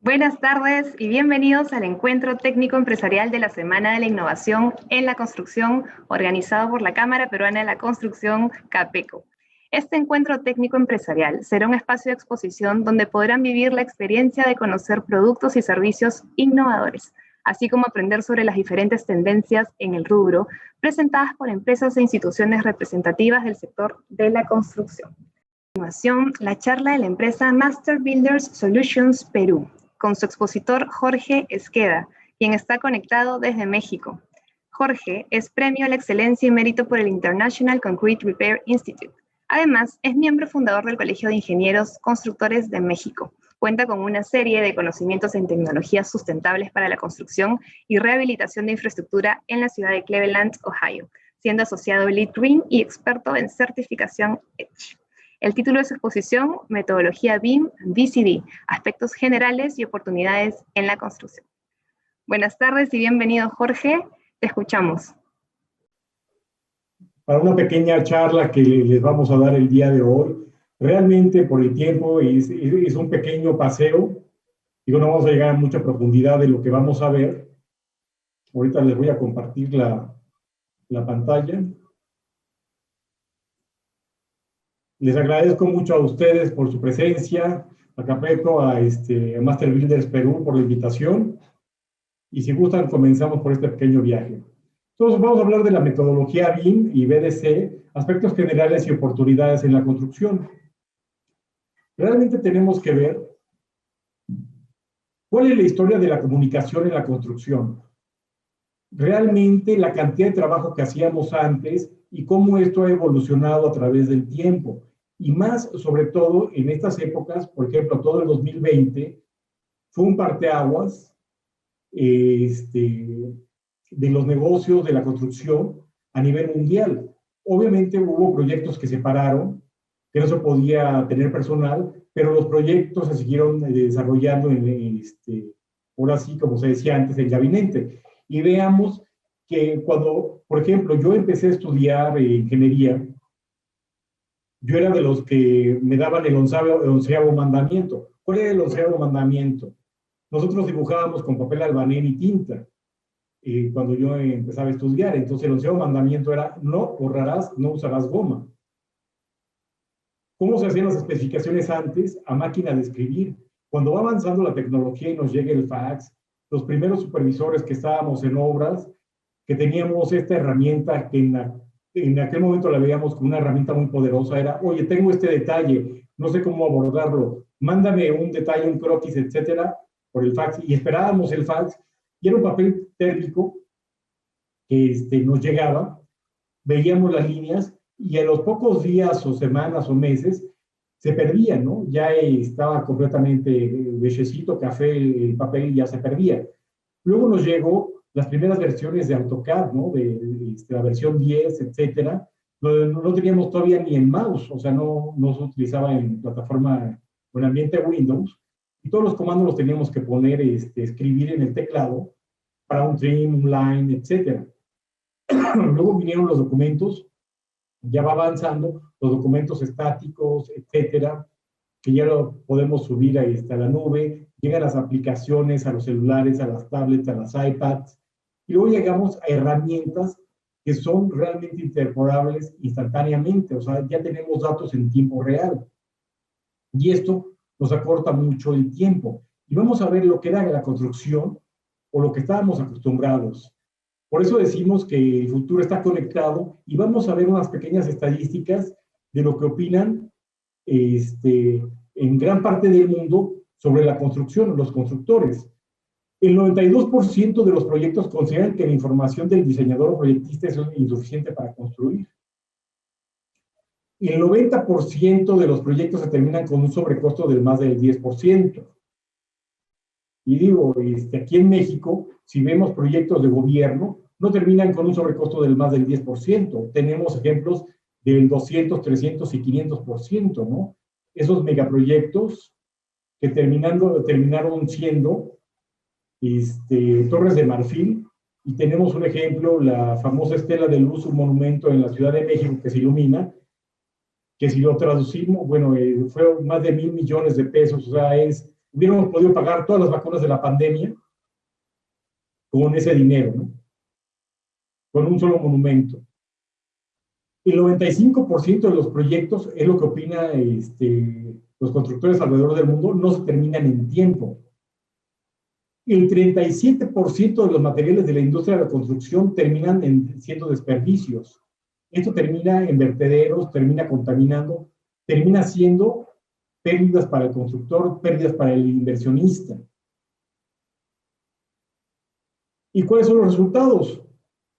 Buenas tardes y bienvenidos al Encuentro Técnico Empresarial de la Semana de la Innovación en la Construcción, organizado por la Cámara Peruana de la Construcción, CAPECO. Este encuentro técnico empresarial será un espacio de exposición donde podrán vivir la experiencia de conocer productos y servicios innovadores, así como aprender sobre las diferentes tendencias en el rubro presentadas por empresas e instituciones representativas del sector de la construcción. A continuación, la charla de la empresa Master Builders Solutions Perú, con su expositor Jorge Esqueda, quien está conectado desde México. Jorge es premio a la excelencia y mérito por el International Concrete Repair Institute. Además, es miembro fundador del Colegio de Ingenieros Constructores de México. Cuenta con una serie de conocimientos en tecnologías sustentables para la construcción y rehabilitación de infraestructura en la ciudad de Cleveland, Ohio, siendo asociado Lead Green y experto en certificación EDGE. El título de su exposición, Metodología BIM DCD, Aspectos Generales y Oportunidades en la Construcción. Buenas tardes y bienvenido, Jorge. Te escuchamos. Para una pequeña charla que les vamos a dar el día de hoy, realmente por el tiempo es un pequeño paseo. Digo, no vamos a llegar a mucha profundidad de lo que vamos a ver. Ahorita les voy a compartir la pantalla. Les agradezco mucho a ustedes por su presencia, a CAPECO, a Master Builders Perú por la invitación. Y si gustan, comenzamos por este pequeño viaje. Entonces, vamos a hablar de la metodología BIM y BDC, aspectos generales y oportunidades en la construcción. Realmente tenemos que ver cuál es la historia de la comunicación en la construcción. Realmente la cantidad de trabajo que hacíamos antes y cómo esto ha evolucionado a través del tiempo. Y más, sobre todo, en estas épocas, por ejemplo, todo el 2020, fue un parteaguas de los negocios, de la construcción a nivel mundial. Obviamente hubo proyectos que se pararon, que no se podía tener personal, pero los proyectos se siguieron desarrollando ahora sí, como se decía antes, el gabinete. Y veamos que cuando, por ejemplo, yo empecé a estudiar ingeniería, yo era de los que me daban el onceavo mandamiento. ¿Cuál era el onceavo mandamiento? Nosotros dibujábamos con papel albanés y tinta cuando yo empezaba a estudiar. Entonces el onceavo mandamiento era: no borrarás, no usarás goma. ¿Cómo se hacían las especificaciones antes? A máquina de escribir. Cuando va avanzando la tecnología y nos llega el fax, los primeros supervisores que estábamos en obras, que teníamos esta herramienta que en aquel momento la veíamos como una herramienta muy poderosa, era: oye, tengo este detalle, no sé cómo abordarlo, mándame un detalle, un croquis, etcétera, por el fax. Y esperábamos el fax, y era un papel térmico que nos llegaba, veíamos las líneas, y a los pocos días o semanas o meses se perdía, ¿no? Ya estaba completamente lechecito, café, el papel ya se perdía. Luego nos llegó las primeras versiones de AutoCAD, ¿no? De la versión 10, etcétera. No teníamos todavía ni el mouse, o sea, no se utilizaba en plataforma o en ambiente Windows. Y todos los comandos los teníamos que poner, escribir en el teclado para un trim, un line, etcétera. Luego vinieron los documentos, ya va avanzando, los documentos estáticos, etcétera, que ya lo podemos subir a la nube. Llegan las aplicaciones a los celulares, a las tablets, a las iPads, y luego llegamos a herramientas que son realmente interoperables instantáneamente, o sea, ya tenemos datos en tiempo real. Y esto nos acorta mucho el tiempo. Y vamos a ver lo que era la construcción o lo que estábamos acostumbrados. Por eso decimos que el futuro está conectado, y vamos a ver unas pequeñas estadísticas de lo que opinan en gran parte del mundo sobre la construcción, los constructores. El 92% de los proyectos consideran que la información del diseñador o proyectista es insuficiente para construir. Y el 90% de los proyectos se terminan con un sobrecosto del más del 10%. Y digo, aquí en México, si vemos proyectos de gobierno, no terminan con un sobrecosto del más del 10%. Tenemos ejemplos del 200, 300 y 500%, ¿no? Esos megaproyectos que terminaron siendo Torres de Marfil, y tenemos un ejemplo, la famosa Estela de Luz, un monumento en la Ciudad de México que se ilumina, que si lo traducimos, bueno, fue más de 1,000 millones de pesos, o sea, es hubiéramos podido pagar todas las vacunas de la pandemia con ese dinero, ¿no? Con un solo monumento. El 95% de los proyectos, es lo que opina los constructores alrededor del mundo, no se terminan en tiempo. El 37% de los materiales de la industria de la construcción terminan siendo desperdicios. Esto termina en vertederos, termina contaminando, termina siendo pérdidas para el constructor, pérdidas para el inversionista. ¿Y cuáles son los resultados?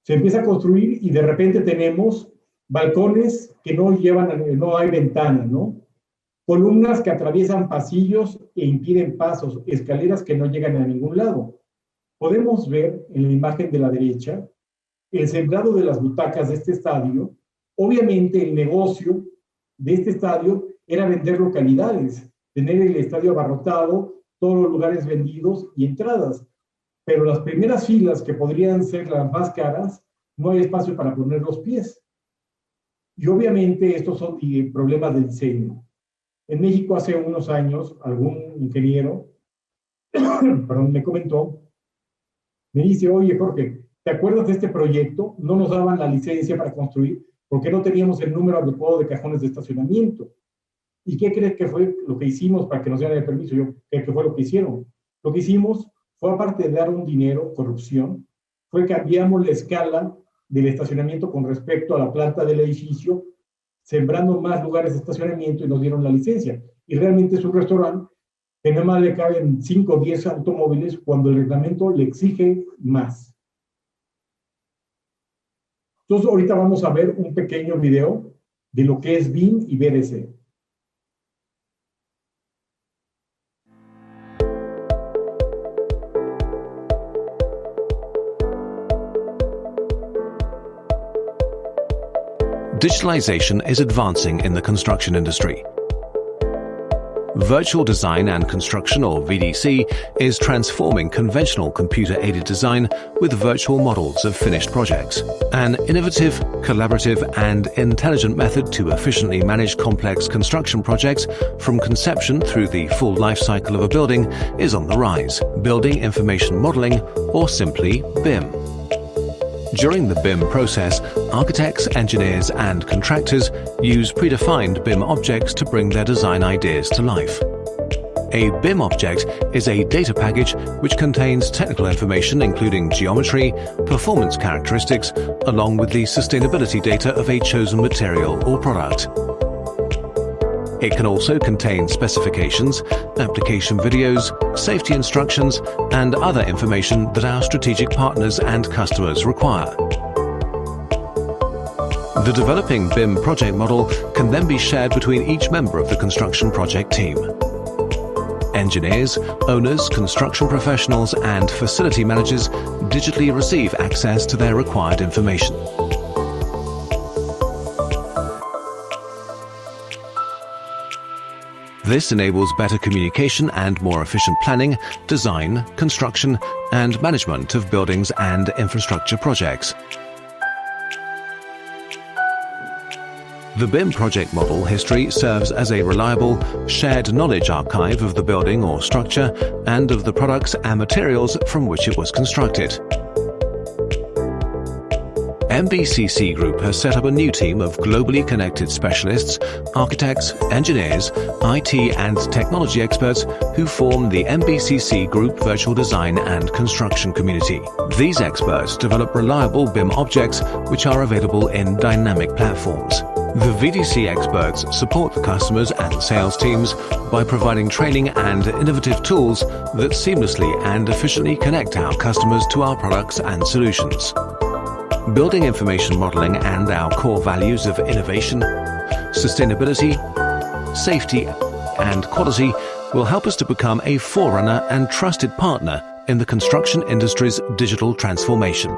Se empieza a construir y de repente tenemos balcones que no hay ventanas, ¿no? Columnas que atraviesan pasillos e impiden pasos, escaleras que no llegan a ningún lado. Podemos ver en la imagen de la derecha el sembrado de las butacas de este estadio. Obviamente el negocio de este estadio era vender localidades, tener el estadio abarrotado, todos los lugares vendidos y entradas. Pero las primeras filas, que podrían ser las más caras, no hay espacio para poner los pies. Y obviamente estos son problemas de diseño. En México hace unos años, algún ingeniero me comentó, me dice, oye Jorge, ¿te acuerdas de este proyecto? No nos daban la licencia para construir porque no teníamos el número adecuado de cajones de estacionamiento. ¿Y qué crees que fue lo que hicimos para que nos dieran el permiso? ¿Qué fue lo que hicieron? Lo que hicimos fue, aparte de dar un dinero, corrupción, fue cambiamos la escala del estacionamiento con respecto a la planta del edificio, sembrando más lugares de estacionamiento y nos dieron la licencia. Y realmente es un restaurante que nada más le caben 5 o 10 automóviles cuando el reglamento le exige más. Entonces ahorita vamos a ver un pequeño video de lo que es BIM y VDC. Digitalization is advancing in the construction industry. Virtual Design and Construction, or VDC, is transforming conventional computer-aided design with virtual models of finished projects. An innovative, collaborative, and intelligent method to efficiently manage complex construction projects from conception through the full life cycle of a building is on the rise. Building Information Modeling, or simply BIM. During the BIM process, architects, engineers, and contractors use predefined BIM objects to bring their design ideas to life. A BIM object is a data package which contains technical information including geometry, performance characteristics, along with the sustainability data of a chosen material or product. It can also contain specifications, application videos, safety instructions, and other information that our strategic partners and customers require. The developing BIM project model can then be shared between each member of the construction project team. Engineers, owners, construction professionals, and facility managers digitally receive access to their required information. This enables better communication and more efficient planning, design, construction, and management of buildings and infrastructure projects. The BIM project model history serves as a reliable, shared knowledge archive of the building or structure and of the products and materials from which it was constructed. MBCC Group has set up a new team of globally connected specialists, architects, engineers, IT and technology experts who form the MBCC Group Virtual Design and Construction Community. These experts develop reliable BIM objects which are available in dynamic platforms. The VDC experts support the customers and sales teams by providing training and innovative tools that seamlessly and efficiently connect our customers to our products and solutions. Building Information Modeling and our core values of innovation, sustainability, safety, and quality will help us to become a forerunner and trusted partner in the construction industry's digital transformation.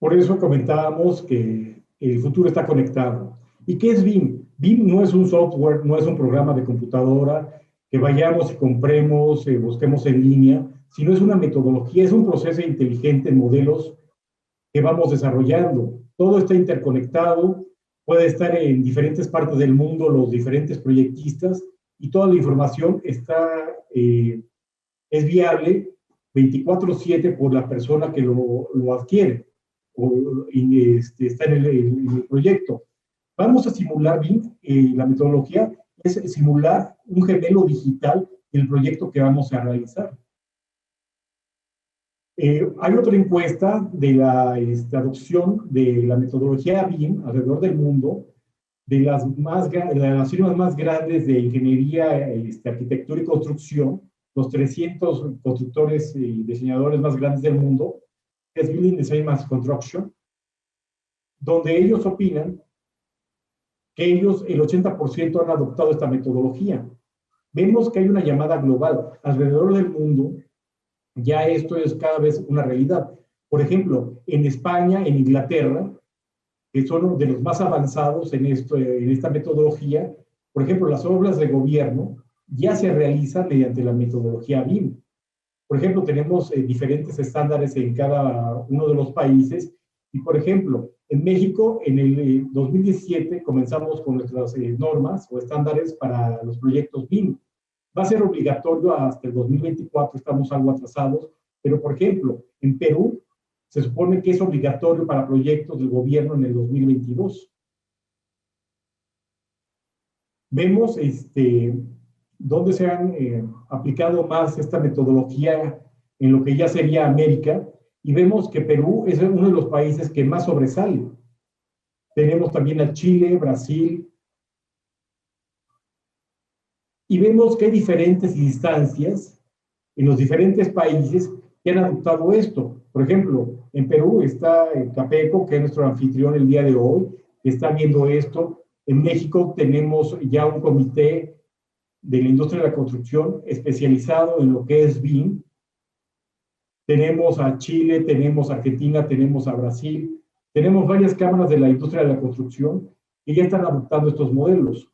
Por eso comentábamos que el futuro está conectado. ¿Y qué es BIM? BIM no es un software, no es un programa de computadora que vayamos y compremos, busquemos en línea, sino es una metodología, es un proceso inteligente en modelos que vamos desarrollando. Todo está interconectado puede estar en diferentes partes del mundo, los diferentes proyectistas, y toda la información es viable 24/7 por la persona que lo adquiere o está en el proyecto. Vamos a simular BIM, la metodología es simular un gemelo digital del proyecto que vamos a realizar. Hay otra encuesta de la adopción de la metodología BIM alrededor del mundo, de las firmas más grandes de ingeniería, arquitectura y construcción, los 300 constructores y diseñadores más grandes del mundo, que es Building Design and Construction, donde ellos opinan que ellos, el 80% han adoptado esta metodología. Vemos que hay una llamada global alrededor del mundo. Ya esto es cada vez una realidad. Por ejemplo, en España, en Inglaterra, que son de los más avanzados en esta metodología, por ejemplo, las obras de gobierno ya se realizan mediante la metodología BIM. Por ejemplo, tenemos diferentes estándares en cada uno de los países. Y, por ejemplo, en México, en el 2017, comenzamos con nuestras normas o estándares para los proyectos BIM. Va a ser obligatorio hasta el 2024, estamos algo atrasados, pero por ejemplo, en Perú se supone que es obligatorio para proyectos del gobierno en el 2022. Vemos dónde se han aplicado más esta metodología en lo que ya sería América, y vemos que Perú es uno de los países que más sobresale. Tenemos también a Chile, Brasil, y vemos que hay diferentes instancias en los diferentes países que han adoptado esto. Por ejemplo, en Perú está Capeco, que es nuestro anfitrión el día de hoy, que está viendo esto. En México tenemos ya un comité de la industria de la construcción especializado en lo que es BIM. Tenemos a Chile, tenemos a Argentina, tenemos a Brasil, tenemos varias cámaras de la industria de la construcción que ya están adoptando estos modelos.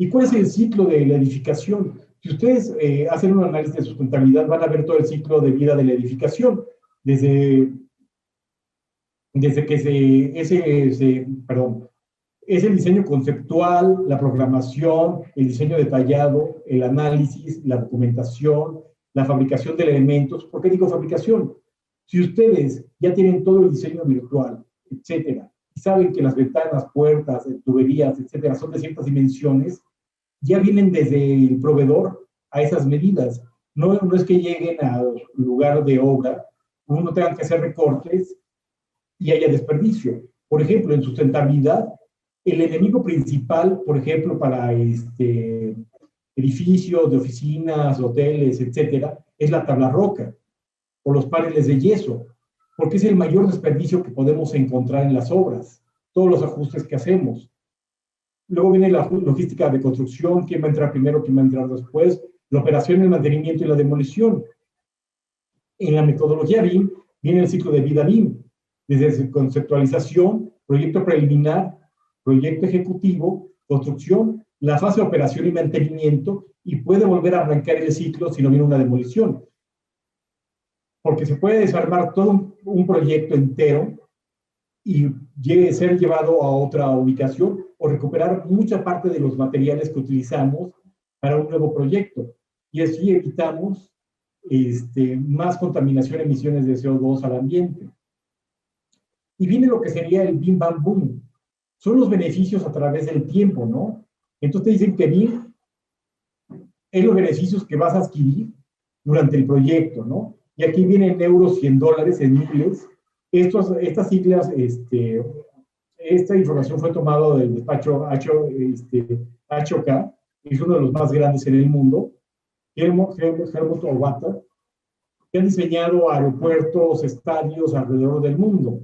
¿Y cuál es el ciclo de la edificación? Si ustedes hacen un análisis de sustentabilidad, van a ver todo el ciclo de vida de la edificación, desde que es el diseño conceptual, la programación, el diseño detallado, el análisis, la documentación, la fabricación de elementos. ¿Por qué digo fabricación? Si ustedes ya tienen todo el diseño virtual, etcétera, y saben que las ventanas, puertas, tuberías, etcétera, son de ciertas dimensiones, ya vienen desde el proveedor a esas medidas. No es que lleguen al lugar de obra, uno tenga que hacer recortes y haya desperdicio. Por ejemplo, en sustentabilidad, el enemigo principal, por ejemplo, para edificios de oficinas, hoteles, etcétera, es la tabla roca o los paneles de yeso, porque es el mayor desperdicio que podemos encontrar en las obras, todos los ajustes que hacemos. Luego viene la logística de construcción, quién va a entrar primero, quién va a entrar después, la operación, el mantenimiento y la demolición. En la metodología BIM viene el ciclo de vida BIM, desde conceptualización, proyecto preliminar, proyecto ejecutivo, construcción, la fase de operación y mantenimiento, y puede volver a arrancar el ciclo si no viene una demolición. Porque se puede desarmar todo un proyecto entero y ser llevado a otra ubicación o recuperar mucha parte de los materiales que utilizamos para un nuevo proyecto. Y así evitamos más contaminación, emisiones de CO2 al ambiente. Y viene lo que sería el BIM Bam Boom. Son los beneficios a través del tiempo, ¿no? Entonces te dicen que BIM es los beneficios que vas a adquirir durante el proyecto, ¿no? Y aquí vienen euros y en dólares, en miles. Estas siglas, esta información fue tomada del despacho HOK, que es uno de los más grandes en el mundo, Helmut Obata, que han diseñado aeropuertos, estadios alrededor del mundo.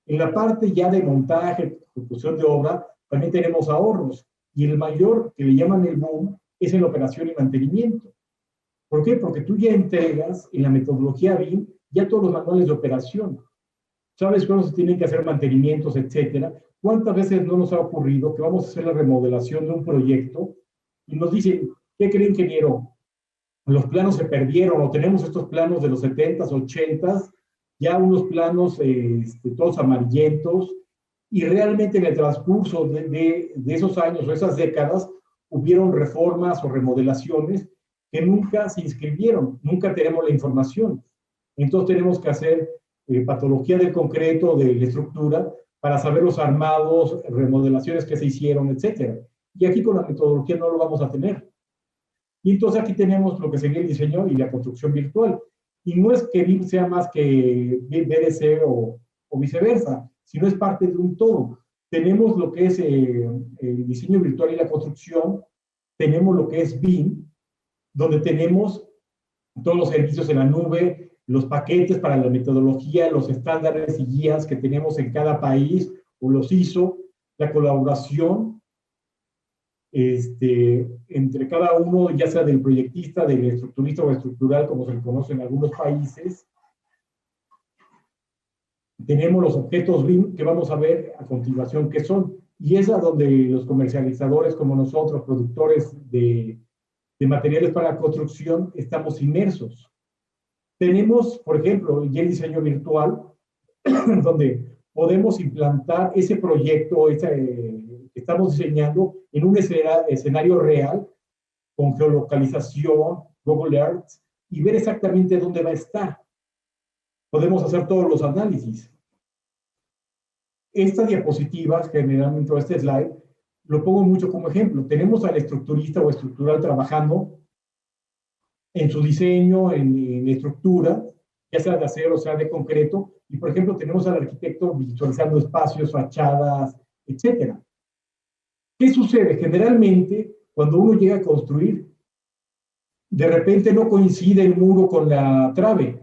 En la parte ya de montaje, ejecución de obra, también tenemos ahorros. Y el mayor, que le llaman el boom, es en la operación y mantenimiento. ¿Por qué? Porque tú ya entregas en la metodología BIM ya todos los manuales de operación. Sabes cuándo se tienen que hacer mantenimientos, etcétera. ¿Cuántas veces no nos ha ocurrido que vamos a hacer la remodelación de un proyecto y nos dicen, ¿qué cree, ingeniero? Los planos se perdieron, o tenemos estos planos de los 70s, 80s, ya unos planos todos amarillentos, Y realmente en el transcurso de esos años o esas décadas, hubieron reformas o remodelaciones que nunca se inscribieron, nunca tenemos la información. Entonces tenemos que hacer patología del concreto, de la estructura, para saber los armados, remodelaciones que se hicieron, etc. Y aquí con la metodología no lo vamos a tener. Y entonces aquí tenemos lo que sería el diseño y la construcción virtual. Y no es que BIM sea más que BDC o viceversa, sino es parte de un todo. Tenemos lo que es el diseño virtual y la construcción, tenemos lo que es BIM, donde tenemos todos los servicios en la nube, los paquetes para la metodología, los estándares y guías que tenemos en cada país, o los ISO, la colaboración entre cada uno, ya sea del proyectista, del estructurista o estructural, como se le conoce en algunos países. Tenemos los objetos BIM que vamos a ver a continuación qué son, y es a donde los comercializadores como nosotros, productores de materiales para la construcción, estamos inmersos. Tenemos, por ejemplo, ya el diseño virtual, donde podemos implantar ese proyecto que estamos diseñando en un escenario real, con geolocalización, Google Earth, y ver exactamente dónde va a estar. Podemos hacer todos los análisis. Esta diapositiva, generalmente, o este slide, lo pongo mucho como ejemplo. Tenemos al estructurista o estructural trabajando en su diseño, en estructura, ya sea de acero o sea de concreto, y por ejemplo tenemos al arquitecto visualizando espacios, fachadas, etc. ¿Qué sucede? Generalmente, cuando uno llega a construir, de repente no coincide el muro con la trave.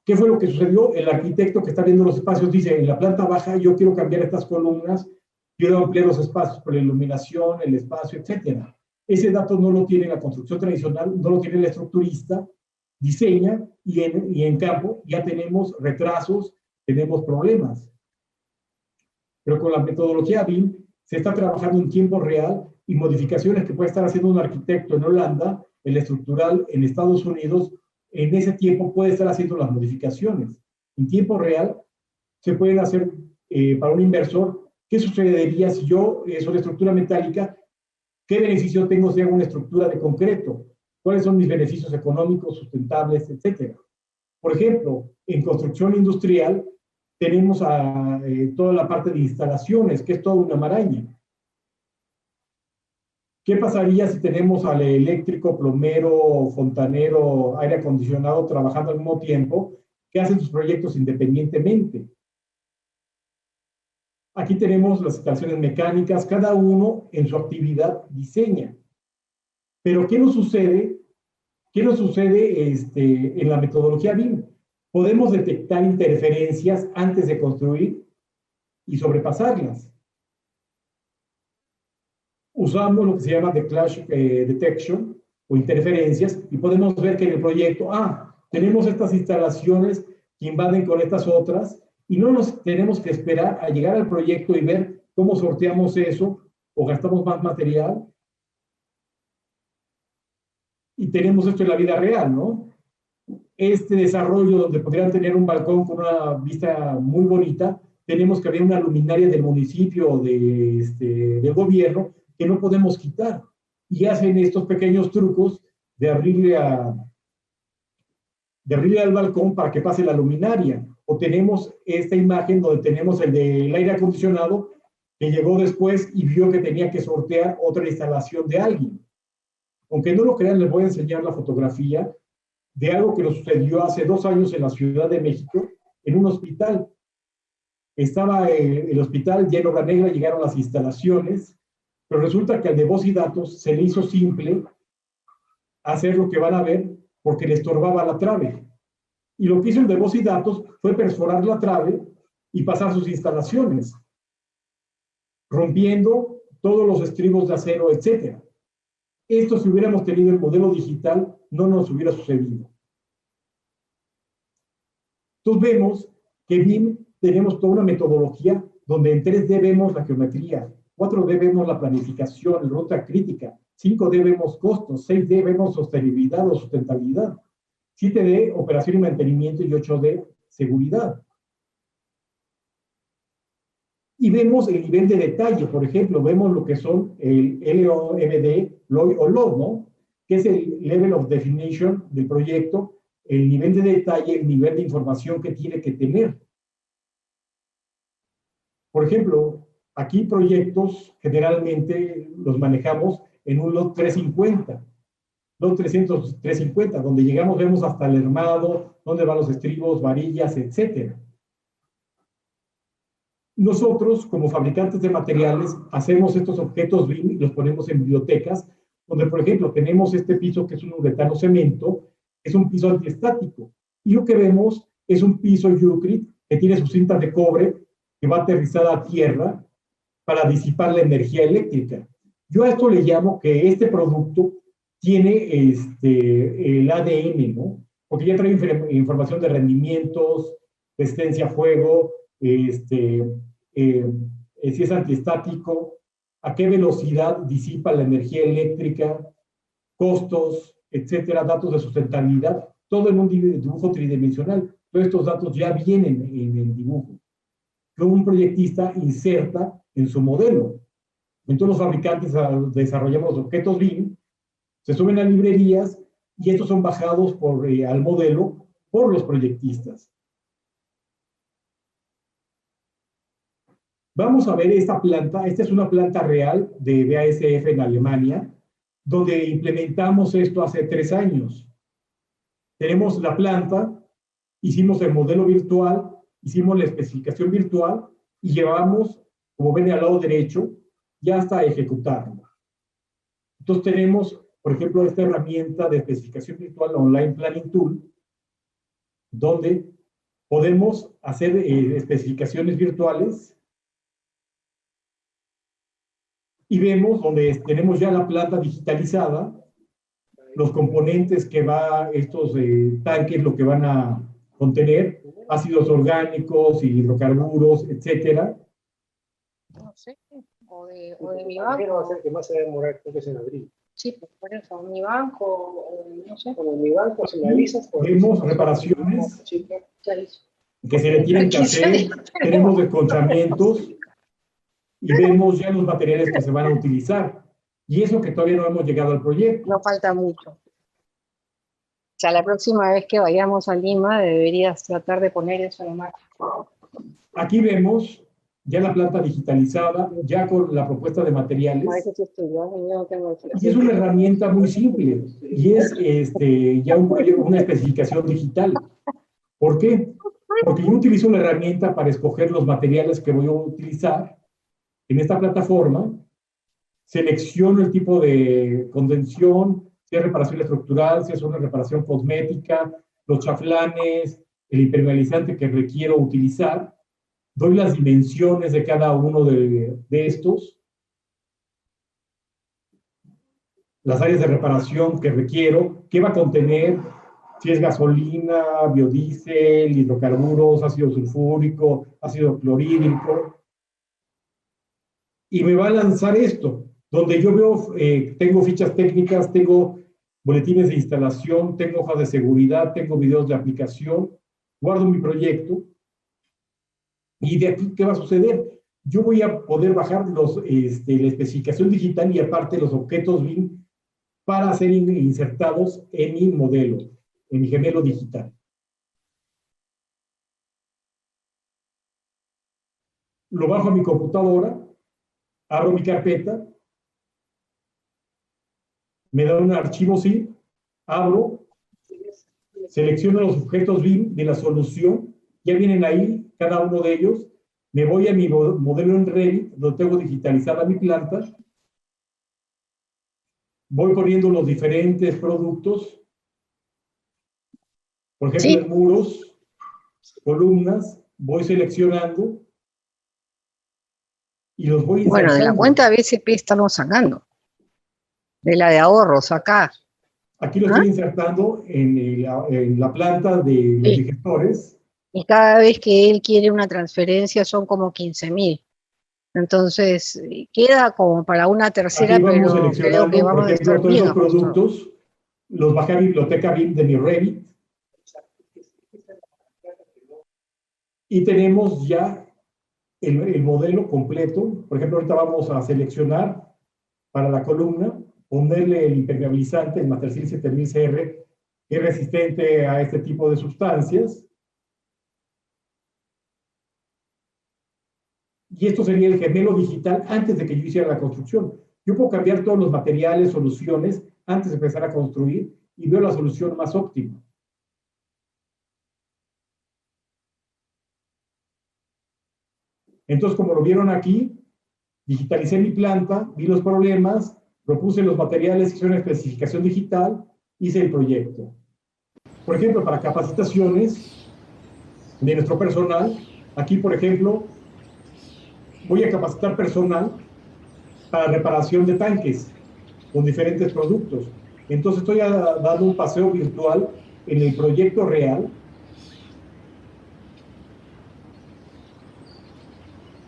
¿Qué fue lo que sucedió? El arquitecto que está viendo los espacios dice, en la planta baja yo quiero cambiar estas columnas, quiero ampliar los espacios por la iluminación, el espacio, etc. Ese dato no lo tiene la construcción tradicional, no lo tiene el estructurista, diseña y en campo ya tenemos retrasos, tenemos problemas. Pero con la metodología BIM se está trabajando en tiempo real y modificaciones que puede estar haciendo un arquitecto en Holanda, el estructural en Estados Unidos, en ese tiempo puede estar haciendo las modificaciones. En tiempo real se pueden hacer para un inversor, ¿qué sucedería si yo soy una estructura metálica? ¿Qué beneficio tengo si hago una estructura de concreto? ¿Cuáles son mis beneficios económicos, sustentables, etcétera? Por ejemplo, en construcción industrial tenemos toda la parte de instalaciones, que es toda una maraña. ¿Qué pasaría si tenemos al eléctrico, plomero, fontanero, aire acondicionado trabajando al mismo tiempo, que hacen sus proyectos independientemente? Aquí tenemos las instalaciones mecánicas, cada uno en su actividad diseña. Pero ¿qué nos sucede? ¿Qué nos sucede en la metodología BIM? Podemos detectar interferencias antes de construir y sobrepasarlas. Usamos lo que se llama the clash detection o interferencias y podemos ver que en el proyecto, tenemos estas instalaciones que invaden con estas otras y no nos tenemos que esperar a llegar al proyecto y ver cómo sorteamos eso o gastamos más material. Y tenemos esto en la vida real, ¿no? Este desarrollo donde podrían tener un balcón con una vista muy bonita, tenemos que haber una luminaria del municipio o del gobierno que no podemos quitar. Y hacen estos pequeños trucos de abrirle al balcón para que pase la luminaria. O tenemos esta imagen donde tenemos el del aire acondicionado que llegó después y vio que tenía que sortear otra instalación de alguien. Aunque no lo crean, les voy a enseñar la fotografía de algo que nos sucedió hace 2 años en la Ciudad de México, en un hospital. Estaba el hospital lleno de obra negra, llegaron las instalaciones, pero resulta que al de voz y datos se le hizo simple hacer lo que van a ver porque le estorbaba la trave. Y lo que hizo el de voz y datos fue perforar la trave y pasar sus instalaciones, rompiendo todos los estribos de acero, etc. Esto, si hubiéramos tenido el modelo digital, no nos hubiera sucedido. Entonces vemos que BIM tenemos toda una metodología donde en 3D vemos la geometría, 4D vemos la planificación, ruta crítica, 5D vemos costos, 6D vemos sostenibilidad o sustentabilidad, 7D operación y mantenimiento y 8D seguridad. Y vemos el nivel de detalle, por ejemplo, vemos lo que son el LOMD, LOI o LOD, ¿no? Que es el Level of Definition del proyecto, el nivel de detalle, el nivel de información que tiene que tener. Por ejemplo, aquí proyectos generalmente los manejamos en un LOT 350, LOT 350, donde llegamos, vemos hasta el armado, dónde van los estribos, varillas, etcétera. Nosotros, como fabricantes de materiales, hacemos estos objetos BIM y los ponemos en bibliotecas, donde, por ejemplo, tenemos este piso que es un uretano cemento, es un piso antiestático. Y lo que vemos es un piso Ucrit que tiene su cinta de cobre que va aterrizada a tierra para disipar la energía eléctrica. Yo a esto le llamo que este producto tiene el ADN, ¿no? Porque ya trae información de rendimientos, resistencia a fuego, si es antiestático, a qué velocidad disipa la energía eléctrica, costos, etcétera, datos de sustentabilidad, todo en un dibujo tridimensional. Todos estos datos ya vienen en el dibujo que un proyectista inserta en su modelo. Entonces los fabricantes desarrollamos objetos BIM, se suben a librerías y estos son bajados al modelo por los proyectistas. Vamos a ver esta planta. Esta es una planta real de BASF en Alemania, donde implementamos esto hace 3 años. Tenemos la planta, hicimos el modelo virtual, hicimos la especificación virtual y llevamos, como ven al lado derecho, ya hasta ejecutarlo. Entonces tenemos, por ejemplo, esta herramienta de especificación virtual Online Planning Tool, donde podemos hacer especificaciones virtuales y vemos donde tenemos ya la planta digitalizada, los componentes que estos tanques, lo que van a contener, ácidos orgánicos, hidrocarburos, etcétera. No sé, o de mi banco. Va a ser que más se va a demorar, creo que es en abril. Sí, pues por eso, mi banco, o no sé. Como en mi banco, si me avisas. Vemos reparaciones Clarísimo. que se le tienen que hacer, tenemos desconchamientos y vemos ya los materiales que se van a utilizar. Y eso que todavía no hemos llegado al proyecto. No falta mucho. O sea, la próxima vez que vayamos a Lima deberías tratar de poner eso en marcha. Aquí vemos ya la planta digitalizada, ya con la propuesta de materiales. A veces estoy yo no tengo. Y es una herramienta muy simple. Y es ya una especificación digital. ¿Por qué? Porque yo utilizo la herramienta para escoger los materiales que voy a utilizar en esta plataforma. Selecciono el tipo de contención, si es reparación estructural, si es una reparación cosmética, los chaflanes, el impermeabilizante que requiero utilizar. Doy las dimensiones de cada uno de estos, las áreas de reparación que requiero, qué va a contener, si es gasolina, biodiesel, hidrocarburos, ácido sulfúrico, ácido clorhídrico. Y me va a lanzar esto, donde yo veo, tengo fichas técnicas, tengo boletines de instalación, tengo hojas de seguridad, tengo videos de aplicación, guardo mi proyecto. Y de aquí, ¿qué va a suceder? Yo voy a poder bajar la especificación digital y aparte los objetos BIM para ser insertados en mi modelo, en mi gemelo digital. Lo bajo a mi computadora, abro mi carpeta, me da un archivo zip, abro, selecciono los objetos BIM de la solución, ya vienen ahí cada uno de ellos, me voy a mi modelo en Revit, donde tengo digitalizada mi planta, voy poniendo los diferentes productos, por ejemplo, en muros, columnas, voy seleccionando y los voy insertando. Bueno, de la cuenta BCP estamos sacando. De la de ahorros acá. Aquí lo estoy insertando en la planta de los digestores. Y cada vez que él quiere una transferencia son como 15.000. Entonces, queda como para una tercera, pero creo que vamos a estar todos esos productos, los bajé a biblioteca BIM de mi Revit. Y tenemos ya el modelo completo. Por ejemplo, ahorita vamos a seleccionar para la columna, ponerle el impermeabilizante, el Mastersil 7000 CR, que es resistente a este tipo de sustancias. Y esto sería el gemelo digital antes de que yo hiciera la construcción. Yo puedo cambiar todos los materiales, soluciones, antes de empezar a construir, y veo la solución más óptima. Entonces, como lo vieron aquí, digitalicé mi planta, vi los problemas, propuse los materiales, hice una especificación digital, hice el proyecto. Por ejemplo, para capacitaciones de nuestro personal, aquí, por ejemplo, voy a capacitar personal para reparación de tanques con diferentes productos. Entonces estoy dando un paseo virtual en el proyecto real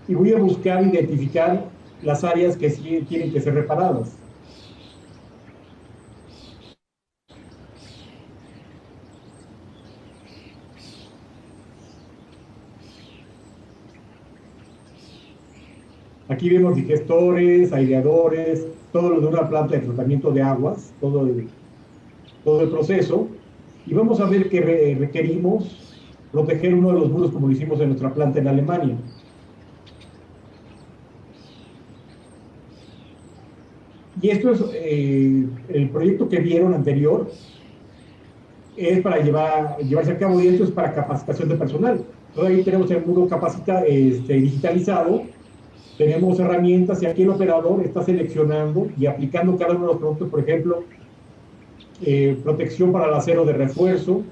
y voy a buscar identificar las áreas que sí tienen que ser reparadas. Aquí vemos digestores, aireadores, todo lo de una planta de tratamiento de aguas, todo el proceso. Y vamos a ver que requerimos proteger uno de los muros como lo hicimos en nuestra planta en Alemania. Y esto es el proyecto que vieron anterior, es para llevarse a cabo, y esto es para capacitación de personal. Entonces ahí tenemos el muro digitalizado, tenemos herramientas, y aquí el operador está seleccionando y aplicando cada uno de los productos. Por ejemplo, protección para el acero de refuerzo,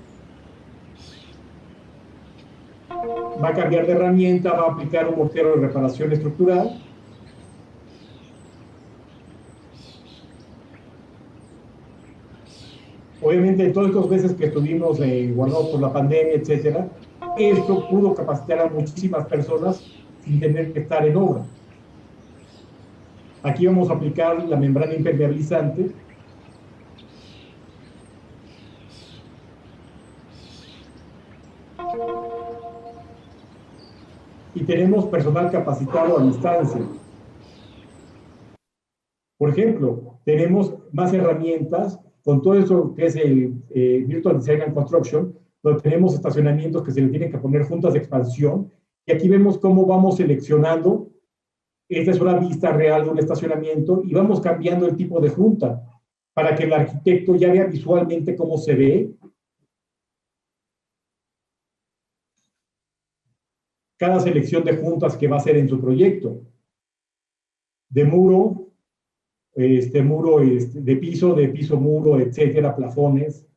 va a cambiar de herramienta, va a aplicar un mortero de reparación estructural. Obviamente, en todos estos meses que estuvimos guardados por la pandemia, etcétera, esto pudo capacitar a muchísimas personas sin tener que estar en obra. Aquí vamos a aplicar la membrana impermeabilizante. Y tenemos personal capacitado a distancia. Por ejemplo, tenemos más herramientas con todo eso que es el Virtual Design and Construction, donde tenemos estacionamientos que se le tienen que poner juntas de expansión, y aquí vemos cómo vamos seleccionando. Esta es una vista real de un estacionamiento, y vamos cambiando el tipo de junta para que el arquitecto ya vea visualmente cómo se ve cada selección de juntas que va a hacer en su proyecto. De muro, de piso, muro, etcétera, plafones.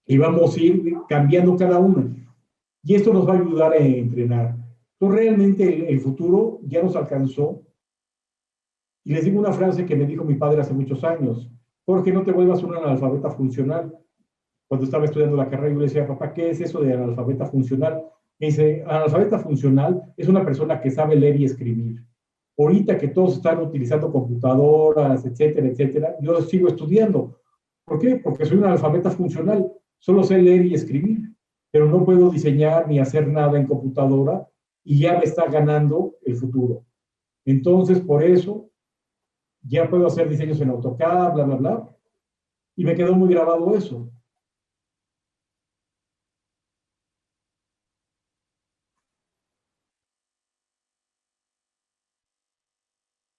Y vamos a ir cambiando cada una. Y esto nos va a ayudar a entrenar. Entonces, realmente el futuro ya nos alcanzó. Y les digo una frase que me dijo mi padre hace muchos años: Jorge, no te vuelvas un analfabeta funcional. Cuando estaba estudiando la carrera, yo le decía: papá, ¿qué es eso de analfabeta funcional? Me dice: analfabeta funcional es una persona que sabe leer y escribir. Ahorita que todos están utilizando computadoras, etcétera, etcétera, yo sigo estudiando. ¿Por qué? Porque soy un analfabeta funcional. Solo sé leer y escribir, pero no puedo diseñar ni hacer nada en computadora, y ya me está ganando el futuro. Entonces, por eso, ya puedo hacer diseños en AutoCAD, bla, bla, bla, y me quedó muy grabado eso.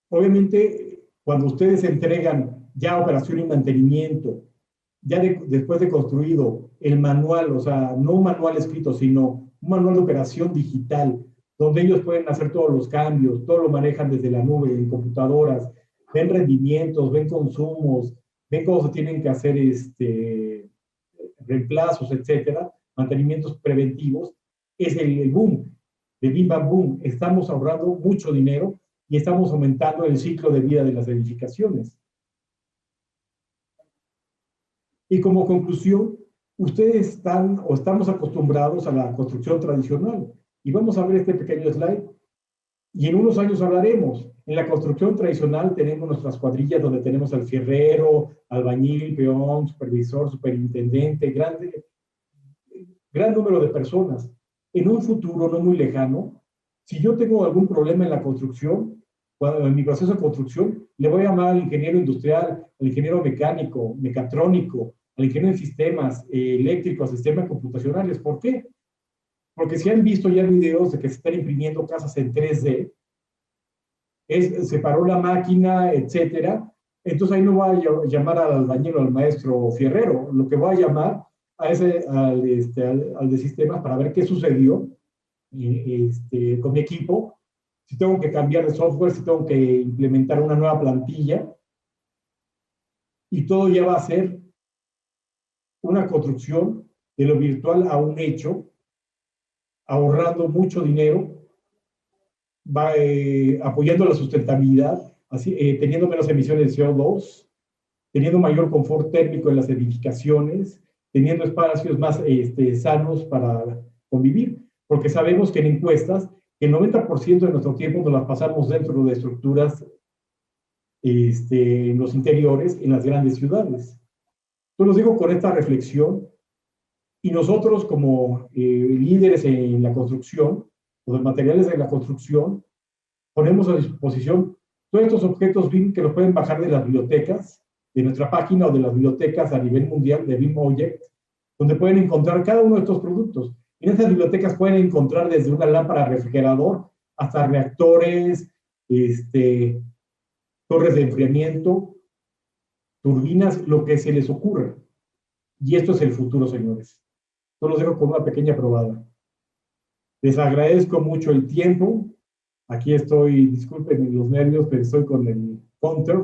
Obviamente, cuando ustedes entregan ya operación y mantenimiento, ya después de construido el manual, o sea, no un manual escrito, sino un manual de operación digital, donde ellos pueden hacer todos los cambios, todo lo manejan desde la nube, en computadoras, ven rendimientos, ven consumos, ven cómo se tienen que hacer reemplazos, etcétera, mantenimientos preventivos. Es el boom, de Bim Bam Boom. Estamos ahorrando mucho dinero y estamos aumentando el ciclo de vida de las edificaciones. Y como conclusión, ustedes están o estamos acostumbrados a la construcción tradicional. Y vamos a ver este pequeño slide. Y en unos años hablaremos. En la construcción tradicional tenemos nuestras cuadrillas donde tenemos al fierrero, albañil, peón, supervisor, superintendente, gran número de personas. en un futuro no muy lejano, si yo tengo algún problema en la construcción, en mi proceso de construcción, le voy a llamar al ingeniero industrial, al ingeniero mecánico, mecatrónico, al ingeniero de sistemas eléctricos, sistemas computacionales. ¿Por qué? Porque si han visto ya videos de que se están imprimiendo casas en 3D, se paró la máquina, etcétera, entonces ahí no voy a llamar al albañil o al maestro fierrero, lo que voy a llamar al de sistemas para ver qué sucedió con mi equipo, si tengo que cambiar de software, si tengo que implementar una nueva plantilla, y todo ya va a ser una construcción de lo virtual a un hecho, ahorrando mucho dinero, apoyando la sustentabilidad, así, teniendo menos emisiones de CO2, teniendo mayor confort térmico en las edificaciones, teniendo espacios más sanos para convivir, porque sabemos que en encuestas el 90% de nuestro tiempo nos las pasamos dentro de estructuras en los interiores, en las grandes ciudades. Yo los digo con esta reflexión, y nosotros como líderes en la construcción, los materiales de la construcción, ponemos a disposición todos estos objetos BIM que los pueden bajar de las bibliotecas, de nuestra página o de las bibliotecas a nivel mundial de BIM Object, donde pueden encontrar cada uno de estos productos. En esas bibliotecas pueden encontrar desde una lámpara refrigerador hasta reactores, torres de enfriamiento, turbinas, lo que se les ocurra. Y esto es el futuro, señores. Yo los dejo con una pequeña probada. Les agradezco mucho el tiempo. Aquí estoy, disculpen los nervios, pero estoy con el counter.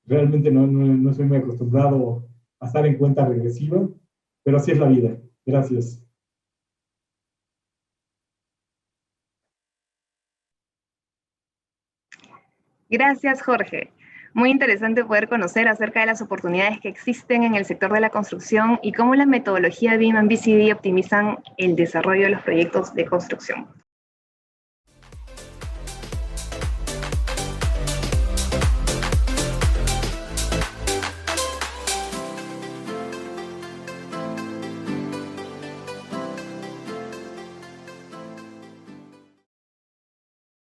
Realmente no soy muy acostumbrado a estar en cuenta regresiva, pero así es la vida. Gracias. Gracias, Jorge. Muy interesante poder conocer acerca de las oportunidades que existen en el sector de la construcción y cómo la metodología BIM and BCD optimizan el desarrollo de los proyectos de construcción.